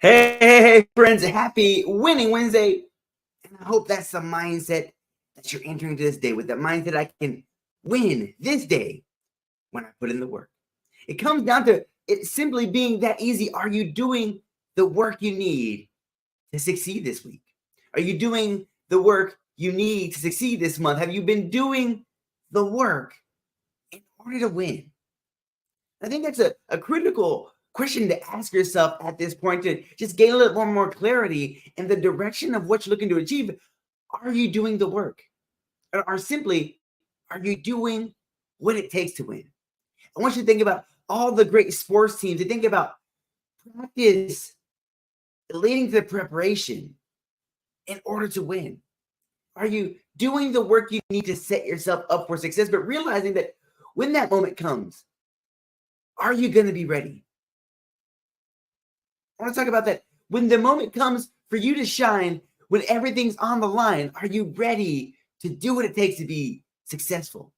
Hey, friends, happy Winning Wednesday. And I hope that's the mindset that you're entering into this day with, the mindset I can win this day when I put in the work. It comes down to it simply being that easy. Are you doing the work you need to succeed this week? Are you doing the work you need to succeed this month? Have you been doing the work in order to win? I think that's a critical question to ask yourself at this point to just gain a little more clarity in the direction of what you're looking to achieve. Are you doing the work? Or simply, are you doing what it takes to win? I want you to think about all the great sports teams, to think about practice leading to preparation in order to win. Are you doing the work you need to set yourself up for success, but realizing that when that moment comes, are you going to be ready? I want to talk about that. When the moment comes for you to shine, when everything's on the line, are you ready to do what it takes to be successful?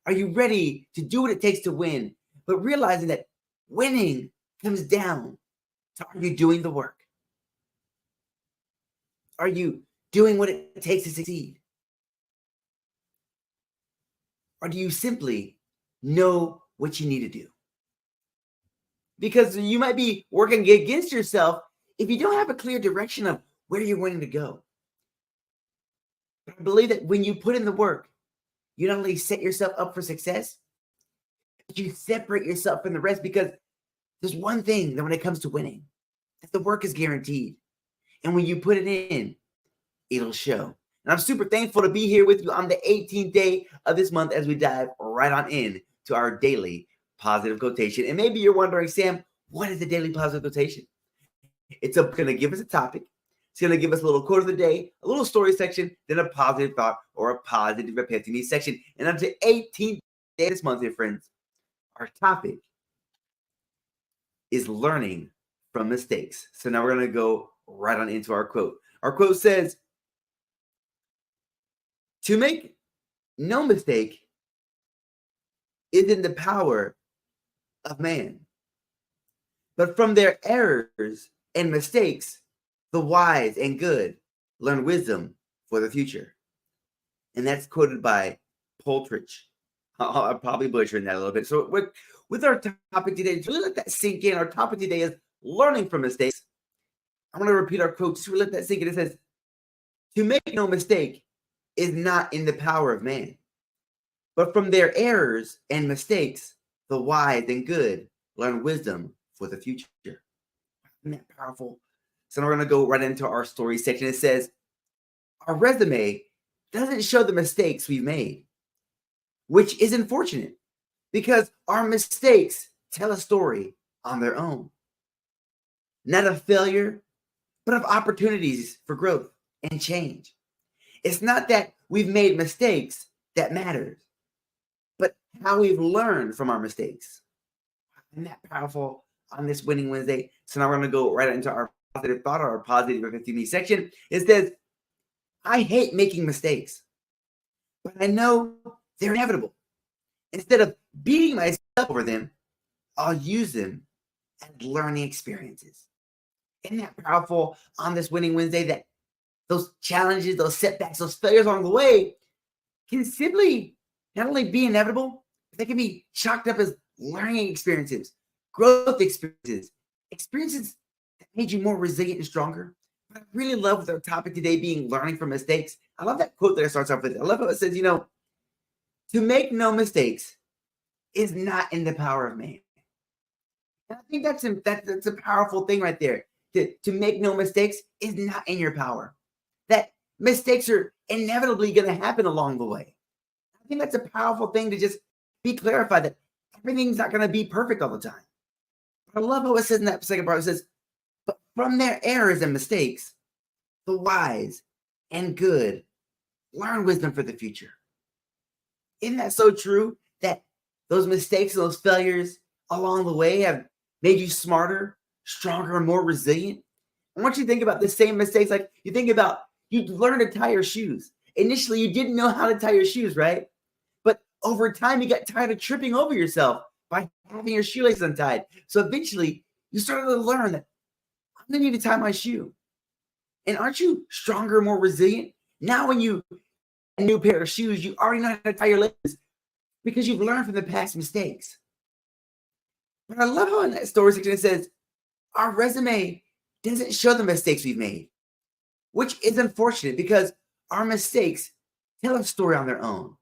Are you ready to do what it takes to win? But realizing that winning comes down to, are you doing the work? Are you doing what it takes to succeed? Or do you simply know what you need to do? Because you might be working against yourself if you don't have a clear direction of where you're wanting to go. But I believe that when you put in the work, you not only set yourself up for success, but you separate yourself from the rest, because there's one thing that when it comes to winning, that the work is guaranteed. And when you put it in, it'll show. And I'm super thankful to be here with you on the 18th day of this month as we dive right on in to our daily positive quotation. And maybe you're wondering, Sam, what is the daily positive quotation? It's going to give us a topic. It's going to give us a little quote of the day, a little story section, then a positive thought or a positive epiphany section. And up to 18th day this month, dear friends, our topic is learning from mistakes. So now we're going to go right on into our quote. Our quote says, "To make no mistake is in the power of man, but from their errors and mistakes, the wise and good learn wisdom for the future." And that's quoted by Poltrich. I'm probably butchering that a little bit. So with our topic today, just really let that sink in. Our topic today is learning from mistakes. I want to repeat our quote just to let that sink in. It says, "To make no mistake is not in the power of man, but from their errors and mistakes, the wise and good learn wisdom for the future." Isn't that powerful? So now we're going to go right into our story section. It says, "Our resume doesn't show the mistakes we've made, which is unfortunate because our mistakes tell a story on their own. Not of failure, but of opportunities for growth and change. It's not that we've made mistakes that matters, but how we've learned from our mistakes." Isn't that powerful on this Winning Wednesday? So now we're going to go right into our positive thought or our positive epiphany section. It says, "I hate making mistakes, but I know they're inevitable. Instead of beating myself over them, I'll use them as learning experiences." Isn't that powerful on this Winning Wednesday, that those challenges, those setbacks, those failures along the way can simply not only be inevitable, but they can be chalked up as learning experiences, growth experiences, experiences that made you more resilient and stronger. But I really love with our topic today being learning from mistakes. I love that quote that it starts off with. I love how it says, "To make no mistakes is not in the power of man." And I think that's a powerful thing right there. To make no mistakes is not in your power. That mistakes are inevitably going to happen along the way. I think that's a powerful thing to just be clarified, that everything's not going to be perfect all the time. But I love how it says in that second part, it says, "But from their errors and mistakes, the wise and good learn wisdom for the future." Isn't that so true? That those mistakes, those failures along the way have made you smarter, stronger, and more resilient. I want you to think about the same mistakes. Like you think about, you learned to tie your shoes. Initially, you didn't know how to tie your shoes, right? But over time, you got tired of tripping over yourself by having your shoelaces untied. So eventually, you started to learn that I'm going to need to tie my shoe. And aren't you stronger, more resilient? Now, when you a new pair of shoes, you already know how to tie your laces because you've learned from the past mistakes. But I love how in that story section it says, our resume doesn't show the mistakes we've made, which is unfortunate because our mistakes tell a story on their own.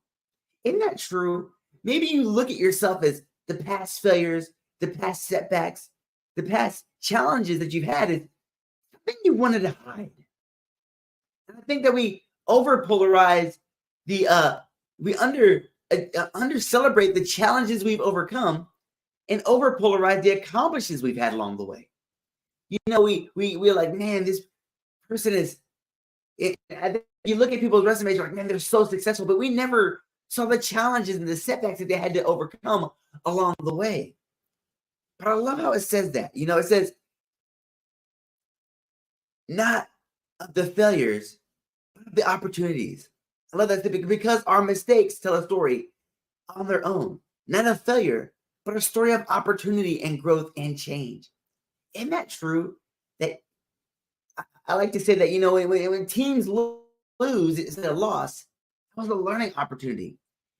Isn't that true? Maybe you look at yourself as the past failures, the past setbacks, the past challenges that you've had as something you wanted to hide. And I think that we over polarize we under celebrate the challenges we've overcome and over polarize the accomplishments we've had along the way. You know, we're like, man, this person is. You look at people's resumes, you're like, man, they're so successful, but we never saw the challenges and the setbacks that they had to overcome along the way. But I love how it says that. You know, it says, not of the failures, but of the opportunities. I love that because our mistakes tell a story on their own, not a failure, but a story of opportunity and growth and change. Isn't that true? That I like to say that, you know, when teams lose, it's a loss. It was a learning opportunity.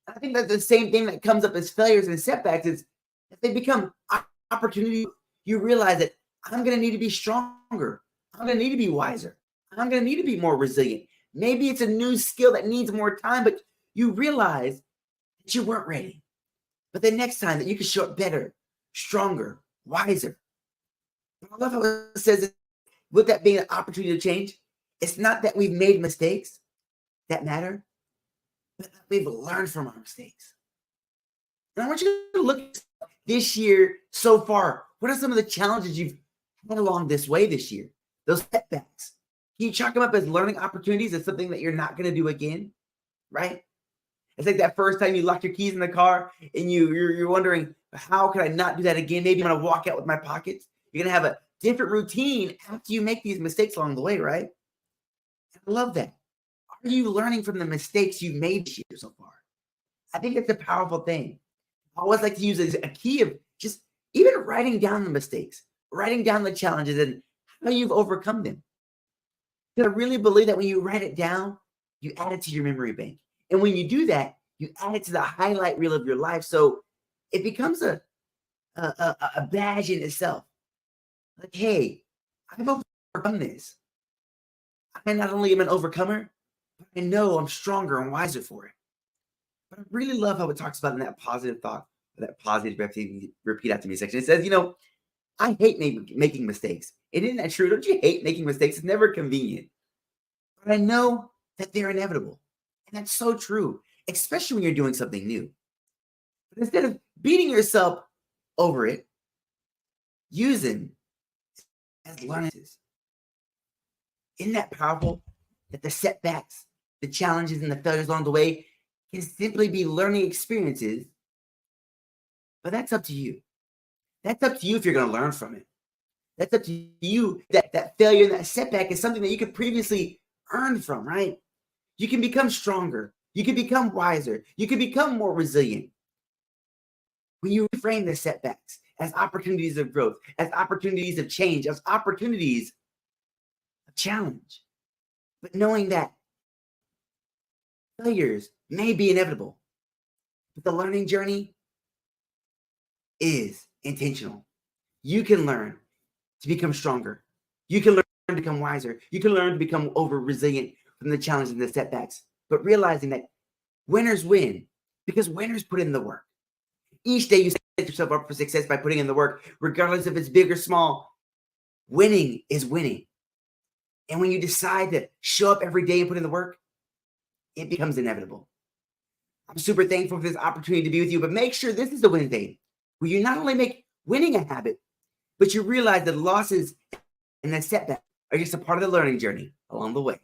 I think that's the same thing that comes up as failures and setbacks is if they become opportunity, you realize that I'm going to need to be stronger. I'm going to need to be wiser. I'm going to need to be more resilient. Maybe it's a new skill that needs more time, but you realize that you weren't ready. But the next time that you can show up better, stronger, wiser. I love how it says, with that being an opportunity to change, it's not that we've made mistakes that matter, but that we've learned from our mistakes. And I want you to look at this year so far. What are some of the challenges you've had along this way this year? Those setbacks. Can you chalk them up as learning opportunities as something that you're not going to do again? Right? It's like that first time you locked your keys in the car and you're wondering, how can I not do that again? Maybe I'm going to walk out with my pockets. You're going to have a different routine after you make these mistakes along the way, right? I love that. Are you learning from the mistakes you've made this year so far? I think it's a powerful thing. I always like to use a key of just even writing down the mistakes, writing down the challenges and how you've overcome them. Because I really believe that when you write it down, you add it to your memory bank. And when you do that, you add it to the highlight reel of your life. So it becomes a badge in itself. Like, hey, I've overcome this. I not only am an overcomer, but I know I'm stronger and wiser for it. But I really love how it talks about in that positive thought, that positive repeat after me section. It says, you know, I hate making mistakes. And isn't that true? Don't you hate making mistakes? It's never convenient. But I know that they're inevitable. And that's so true, especially when you're doing something new. But instead of beating yourself over it, use them as learnings. Isn't that powerful? That the setbacks, the challenges, and the failures along the way can simply be learning experiences. But that's up to you. That's up to you if you're going to learn from it. That's up to you. That failure and that setback is something that you could previously earn from, right? You can become stronger. You can become wiser. You can become more resilient. When you reframe the setbacks as opportunities of growth, as opportunities of change, as opportunities of challenge. But knowing that failures may be inevitable, but the learning journey is intentional. You can learn to become stronger. You can learn to become wiser. You can learn to become over resilient from the challenges and the setbacks, but realizing that winners win because winners put in the work. Each day you set yourself up for success by putting in the work, regardless if it's big or small. Winning is winning. And when you decide to show up every day and put in the work, it becomes inevitable. I'm super thankful for this opportunity to be with you, but make sure this is the Wednesday where you not only make winning a habit, but you realize that losses and the setback are just a part of the learning journey along the way.